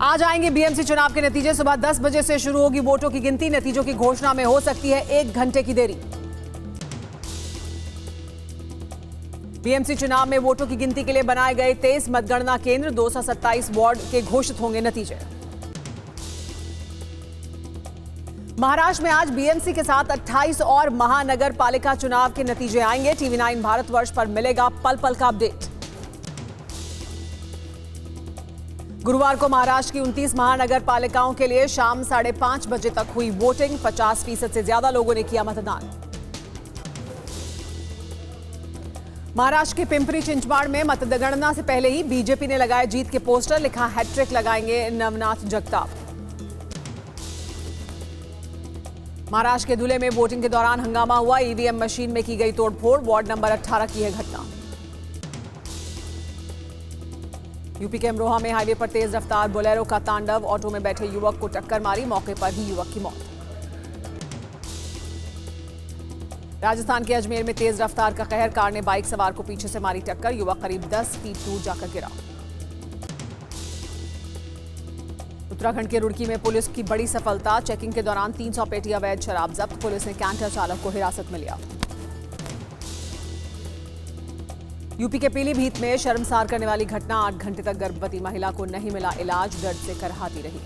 आज आएंगे बीएमसी चुनाव के नतीजे। सुबह 10 बजे से शुरू होगी वोटों की गिनती। नतीजों की घोषणा में हो सकती है 1 घंटे की देरी। बीएमसी चुनाव में वोटों की गिनती के लिए बनाए गए 23 मतगणना केंद्र, 227 वार्ड के घोषित होंगे नतीजे। महाराष्ट्र में आज बीएमसी के साथ 28 और महानगर पालिका चुनाव के नतीजे आएंगे। टीवी 9 भारतवर्ष पर मिलेगा पल पल का अपडेट। गुरुवार को महाराष्ट्र की 29 महानगर पालिकाओं के लिए शाम 5:30 बजे तक हुई वोटिंग। 50% से ज्यादा लोगों ने किया मतदान। महाराष्ट्र के पिंपरी चिंचवाड़ में मतगणना से पहले ही बीजेपी ने लगाए जीत के पोस्टर। लिखा, हैट्रिक लगाएंगे नवनाथ जगताप। महाराष्ट्र के धुले में वोटिंग के दौरान हंगामा हुआ। ईवीएम मशीन में की गई तोड़फोड़। वार्ड नंबर 18 की है घटना। यूपी के अमरोहा में हाईवे पर तेज रफ्तार बोलेरो का तांडव। ऑटो में बैठे युवक को टक्कर मारी। मौके पर ही युवक की मौत। राजस्थान के अजमेर में तेज रफ्तार का कहर। कार ने बाइक सवार को पीछे से मारी टक्कर। युवक करीब 10 फीट दूर जाकर गिरा। उत्तराखंड के रुड़की में पुलिस की बड़ी सफलता। चेकिंग के दौरान 300 पेटी अवैध शराब जब्त। पुलिस ने कैंटर चालक को हिरासत में लिया। यूपी के पीलीभीत में शर्मसार करने वाली घटना। 8 घंटे तक गर्भवती महिला को नहीं मिला इलाज। दर्द से करहाती रही।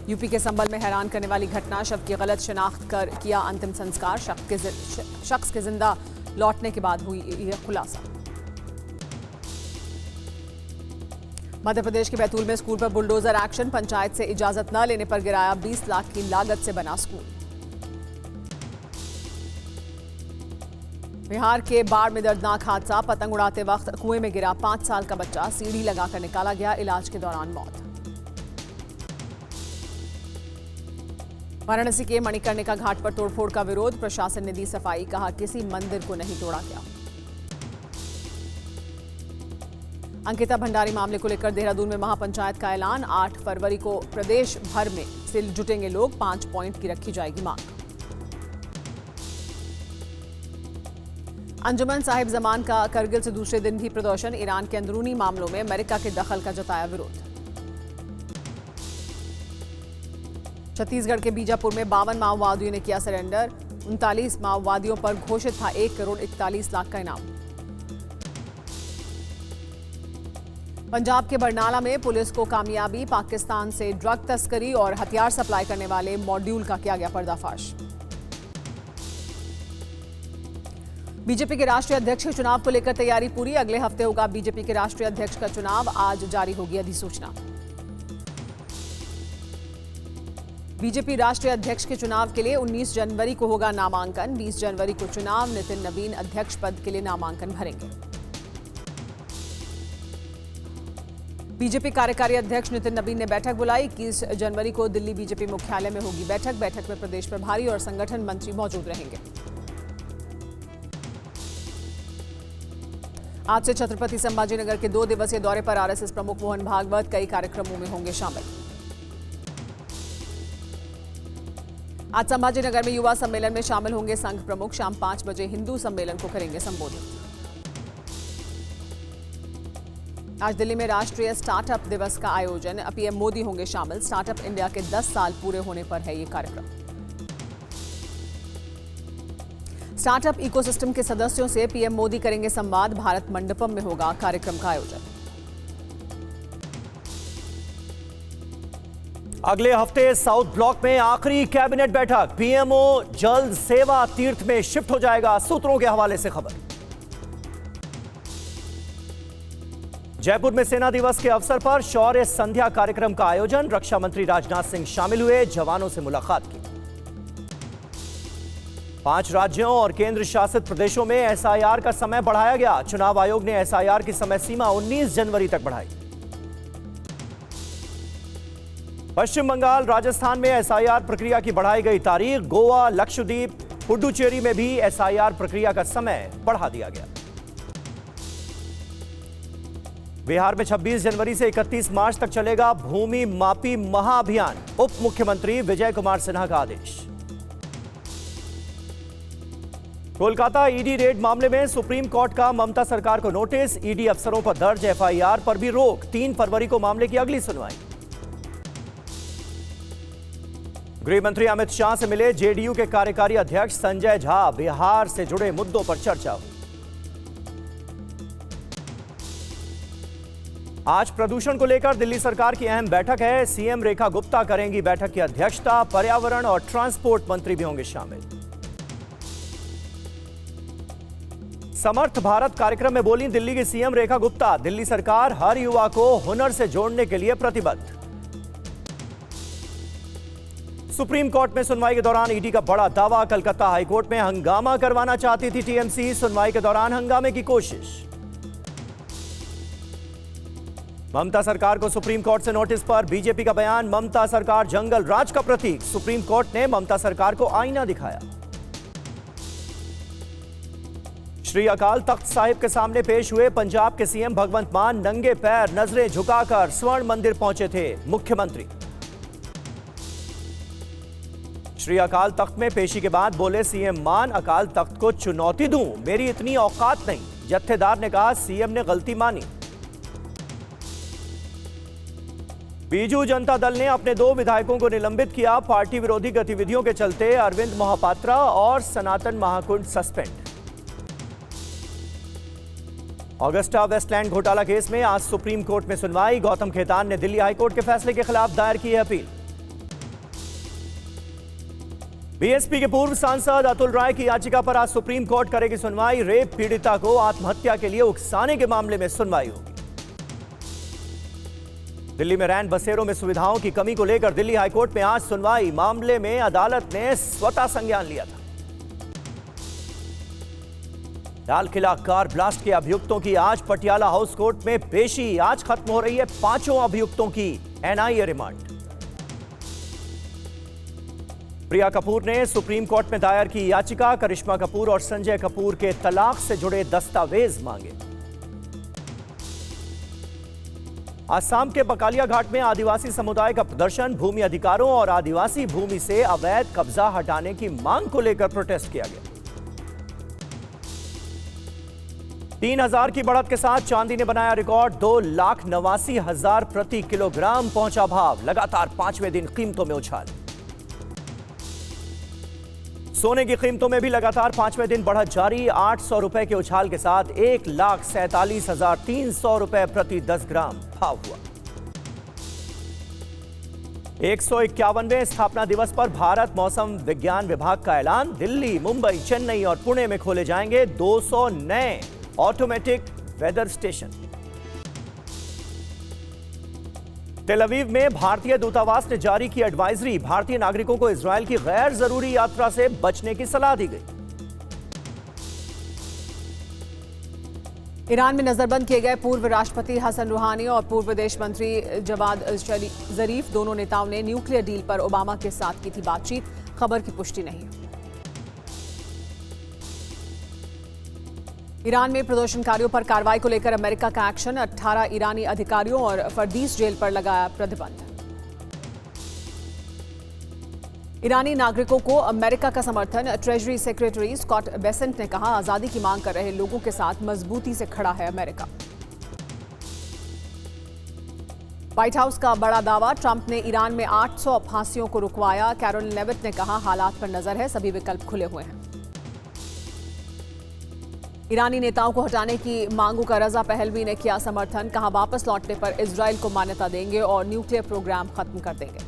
यूपी के संबल में हैरान करने वाली घटना। शव की गलत शिनाख्त कर किया अंतिम संस्कार। शख्स के जिंदा लौटने के बाद हुई यह खुलासा। मध्य प्रदेश के बैतूल में स्कूल पर बुलडोजर एक्शन। पंचायत से इजाजत न लेने पर गिराया 20 लाख की लागत से बना स्कूल। बिहार के बाढ़ में दर्दनाक हादसा। पतंग उड़ाते वक्त कुएं में गिरा 5 साल का बच्चा। सीढ़ी लगाकर निकाला गया। इलाज के दौरान मौत। वाराणसी के मणिकर्णिका घाट पर तोड़फोड़ का विरोध। प्रशासन ने दी सफाई। कहा, किसी मंदिर को नहीं तोड़ा गया। अंकिता भंडारी मामले को लेकर देहरादून में महापंचायत का ऐलान। 8 फरवरी को प्रदेश भर में से जुटेंगे लोग। 5 पॉइंट की रखी जाएगी मांग। अंजुमन साहिब जमान का करगिल से दूसरे दिन भी प्रदर्शन। ईरान के अंदरूनी मामलों में अमेरिका के दखल का जताया विरोध। छत्तीसगढ़ के बीजापुर में 52 माओवादियों ने किया सरेंडर। 39 माओवादियों पर घोषित था 1 करोड़ 41 लाख का इनाम। पंजाब के बरनाला में पुलिस को कामयाबी। पाकिस्तान से ड्रग तस्करी और हथियार सप्लाई करने वाले मॉड्यूल का किया गया पर्दाफाश। बीजेपी के राष्ट्रीय अध्यक्ष के चुनाव को लेकर तैयारी पूरी। अगले हफ्ते होगा बीजेपी के राष्ट्रीय अध्यक्ष का चुनाव। आज जारी होगी अधिसूचना। बीजेपी राष्ट्रीय अध्यक्ष के चुनाव के लिए 19 जनवरी को होगा नामांकन। 20 जनवरी को चुनाव। नितिन नवीन अध्यक्ष पद के लिए नामांकन भरेंगे। बीजेपी कार्यकारी अध्यक्ष नितिन नवीन ने बैठक बुलाई। 21 जनवरी को दिल्ली बीजेपी मुख्यालय में होगी बैठक। बैठक में प्रदेश प्रभारी और संगठन मंत्री मौजूद रहेंगे। आज से छत्रपति संभाजीनगर के 2 दिवसीय दौरे पर आरएसएस प्रमुख मोहन भागवत कई कार्यक्रमों में होंगे शामिल। आज संभाजीनगर में युवा सम्मेलन में शामिल होंगे संघ प्रमुख। शाम 5 बजे हिंदू सम्मेलन को करेंगे संबोधित। आज दिल्ली में राष्ट्रीय स्टार्टअप दिवस का आयोजन। पीएम मोदी होंगे शामिल। स्टार्टअप इंडिया के 10 साल पूरे होने पर है ये कार्यक्रम। स्टार्टअप इकोसिस्टम के सदस्यों से पीएम मोदी करेंगे संवाद। भारत मंडपम में होगा कार्यक्रम का आयोजन। अगले हफ्ते साउथ ब्लॉक में आखिरी कैबिनेट बैठक। पीएमओ जल सेवा तीर्थ में शिफ्ट हो जाएगा। सूत्रों के हवाले से खबर। जयपुर में सेना दिवस के अवसर पर शौर्य संध्या कार्यक्रम का आयोजन। रक्षा मंत्री राजनाथ सिंह शामिल हुए। जवानों से मुलाकात की। 5 राज्यों और केंद्र शासित प्रदेशों में एसआईआर का समय बढ़ाया गया। चुनाव आयोग ने एसआईआर की समय सीमा 19 जनवरी तक बढ़ाई। पश्चिम बंगाल, राजस्थान में एसआईआर प्रक्रिया की बढ़ाई गई तारीख। गोवा, लक्षद्वीप, पुडुचेरी में भी एसआईआर प्रक्रिया का समय बढ़ा दिया गया। बिहार में 26 जनवरी से 31 मार्च तक चलेगा भूमि मापी महाअभियान। उप मुख्यमंत्री विजय कुमार सिन्हा का आदेश। कोलकाता ईडी रेड मामले में सुप्रीम कोर्ट का ममता सरकार को नोटिस। ईडी अफसरों पर दर्ज एफआईआर पर भी रोक। 3 फरवरी को मामले की अगली सुनवाई। गृह मंत्री अमित शाह से मिले जेडीयू के कार्यकारी अध्यक्ष संजय झा। बिहार से जुड़े मुद्दों पर चर्चा हुई। आज प्रदूषण को लेकर दिल्ली सरकार की अहम बैठक है। सीएम रेखा गुप्ता करेंगी बैठक की अध्यक्षता। पर्यावरण और ट्रांसपोर्ट मंत्री भी होंगे शामिल। समर्थ भारत कार्यक्रम में बोली दिल्ली की सीएम रेखा गुप्ता। दिल्ली सरकार हर युवा को हुनर से जोड़ने के लिए प्रतिबद्ध। सुप्रीम कोर्ट में सुनवाई के दौरान ईडी का बड़ा दावा। कलकत्ता हाईकोर्ट में हंगामा करवाना चाहती थी टीएमसी। सुनवाई के दौरान हंगामे की कोशिश। ममता सरकार को सुप्रीम कोर्ट से नोटिस पर बीजेपी का बयान। ममता सरकार जंगल राज का प्रतीक। सुप्रीम कोर्ट ने ममता सरकार को आईना दिखाया। श्री अकाल तख्त साहिब के सामने पेश हुए पंजाब के सीएम भगवंत मान। नंगे पैर नजरें झुकाकर स्वर्ण मंदिर पहुंचे थे मुख्यमंत्री। श्री अकाल तख्त में पेशी के बाद बोले सीएम मान, अकाल तख्त को चुनौती दूं, मेरी इतनी औकात नहीं। जत्थेदार ने कहा सीएम ने गलती मानी। बीजू जनता दल ने अपने 2 विधायकों को निलंबित किया। पार्टी विरोधी गतिविधियों के चलते अरविंद मोहपात्रा और सनातन महाकुंड सस्पेंड। ऑगस्टा वेस्टलैंड घोटाला केस में आज सुप्रीम कोर्ट में सुनवाई। गौतम खेतान ने दिल्ली हाईकोर्ट के फैसले के खिलाफ दायर की है अपील। बीएसपी के पूर्व सांसद अतुल राय की याचिका पर आज सुप्रीम कोर्ट करेगी सुनवाई। रेप पीड़िता को आत्महत्या के लिए उकसाने के मामले में सुनवाई होगी। दिल्ली में रैन बसेरों में सुविधाओं की कमी को लेकर दिल्ली हाईकोर्ट में आज सुनवाई। मामले में अदालत ने स्वतः संज्ञान लिया था। लाल किला कार ब्लास्ट के अभियुक्तों की आज पटियाला हाउस कोर्ट में पेशी। आज खत्म हो रही है 5 अभियुक्तों की एनआईए रिमांड। प्रिया कपूर ने सुप्रीम कोर्ट में दायर की याचिका। करिश्मा कपूर और संजय कपूर के तलाक से जुड़े दस्तावेज मांगे। असम के बकालिया घाट में आदिवासी समुदाय का प्रदर्शन। भूमि अधिकारों और आदिवासी भूमि से अवैध कब्जा हटाने की मांग को लेकर प्रोटेस्ट किया गया। 3000 की बढ़त के साथ चांदी ने बनाया रिकॉर्ड। 2,89,000 प्रति किलोग्राम पहुंचा भाव। लगातार 5वें दिन कीमतों में उछाल। सोने की कीमतों में भी लगातार 5वें दिन बढ़त जारी। 800 रुपए के उछाल के साथ 1,47,300 रुपए प्रति 10 ग्राम भाव हुआ। 151वें स्थापना दिवस पर भारत मौसम विज्ञान विभाग का ऐलान। दिल्ली, मुंबई, चेन्नई और पुणे में खोले जाएंगे 200 नए ऑटोमेटिक वेदर स्टेशन। तेल अवीव में भारतीय दूतावास ने जारी की एडवाइजरी। भारतीय नागरिकों को इजरायल की गैर जरूरी यात्रा से बचने की सलाह दी गई। ईरान में नजरबंद किए गए पूर्व राष्ट्रपति हसन रूहानी और पूर्व विदेश मंत्री जवाद जरीफ दोनों नेताओं ने न्यूक्लियर डील पर ओबामा के साथ की थी बातचीत। खबर की पुष्टि नहीं। ईरान में प्रदर्शनकारियों पर कार्रवाई को लेकर अमेरिका का एक्शन। 18 ईरानी अधिकारियों और फर्दीस जेल पर लगाया प्रतिबंध। ईरानी नागरिकों को अमेरिका का समर्थन। ट्रेजरी सेक्रेटरी स्कॉट बेसेंट ने कहा आजादी की मांग कर रहे लोगों के साथ मजबूती से खड़ा है अमेरिका। व्हाइट हाउस का बड़ा दावा। ट्रंप ने ईरान में 800 फांसियों को रुकवाया। कैरोलिन लेविट ने कहा हालात पर नजर है, सभी विकल्प खुले हुए हैं। ईरानी नेताओं को हटाने की मांगों का रजा पहलवी ने किया समर्थन। कहा वापस लौटने पर इजरायल को मान्यता देंगे और न्यूक्लियर प्रोग्राम खत्म कर देंगे।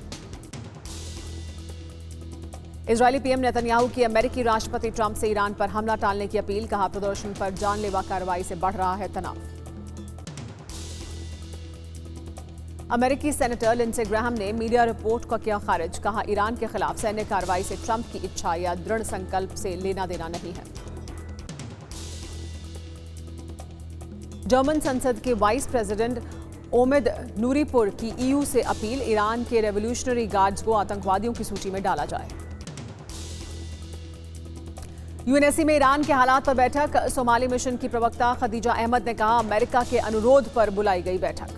इजरायली पीएम नेतन्याहू की अमेरिकी राष्ट्रपति ट्रंप से ईरान पर हमला टालने की अपील। कहा प्रदर्शन पर जानलेवा कार्रवाई से बढ़ रहा है तनाव। अमेरिकी सेनेटर लिंडसे ग्राहम ने मीडिया रिपोर्ट को किया खारिज। कहा ईरान के खिलाफ सैन्य कार्रवाई से ट्रंप की इच्छा या दृढ़ संकल्प से लेना देना नहीं है। जर्मन संसद के वाइस प्रेसिडेंट ओमिद नूरीपुर की ईयू से अपील। ईरान के रेवोल्यूशनरी गार्ड्स को आतंकवादियों की सूची में डाला जाए। यूएनएससी में ईरान के हालात पर बैठक। सोमाली मिशन की प्रवक्ता खदीजा अहमद ने कहा अमेरिका के अनुरोध पर बुलाई गई बैठक।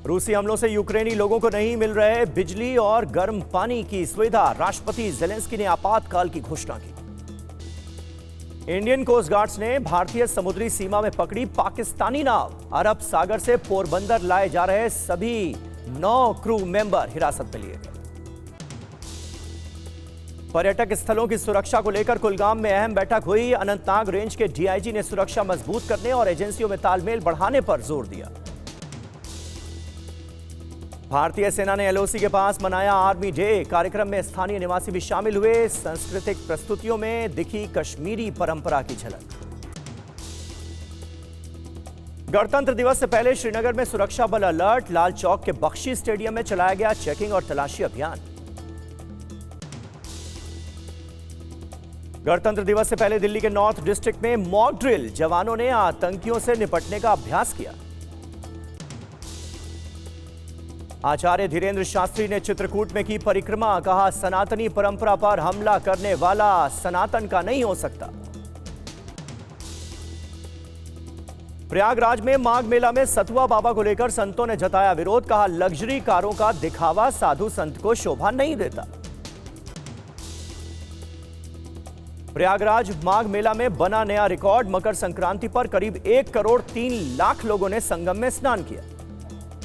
रूसी हमलों से यूक्रेनी लोगों को नहीं मिल रहे बिजली और गर्म पानी की सुविधा। राष्ट्रपति जेलेंस्की ने आपातकाल की घोषणा की। इंडियन कोस्ट गार्ड्स ने भारतीय समुद्री सीमा में पकड़ी पाकिस्तानी नाव। अरब सागर से पोरबंदर लाए जा रहे सभी 9 क्रू मेंबर हिरासत में लिए गए। पर्यटक स्थलों की सुरक्षा को लेकर कुलगाम में अहम बैठक हुई। अनंतनाग रेंज के डीआईजी ने सुरक्षा मजबूत करने और एजेंसियों में तालमेल बढ़ाने पर जोर दिया। भारतीय सेना ने एलओसी के पास मनाया आर्मी डे। कार्यक्रम में स्थानीय निवासी भी शामिल हुए। सांस्कृतिक प्रस्तुतियों में दिखी कश्मीरी परंपरा की झलक। गणतंत्र दिवस से पहले श्रीनगर में सुरक्षा बल अलर्ट। लाल चौक के बख्शी स्टेडियम में चलाया गया चेकिंग और तलाशी अभियान। गणतंत्र दिवस से पहले दिल्ली के नॉर्थ डिस्ट्रिक्ट में मॉक ड्रिल। जवानों ने आतंकियों से निपटने का अभ्यास किया। आचार्य धीरेन्द्र शास्त्री ने चित्रकूट में की परिक्रमा। कहा, सनातनी परंपरा पर हमला करने वाला सनातन का नहीं हो सकता। प्रयागराज में माघ मेला में सतुआ बाबा को लेकर संतों ने जताया विरोध। कहा, लग्जरी कारों का दिखावा साधु संत को शोभा नहीं देता। प्रयागराज माघ मेला में बना नया रिकॉर्ड। मकर संक्रांति पर करीब 1 करोड़ 3 लाख लोगों ने संगम में स्नान किया।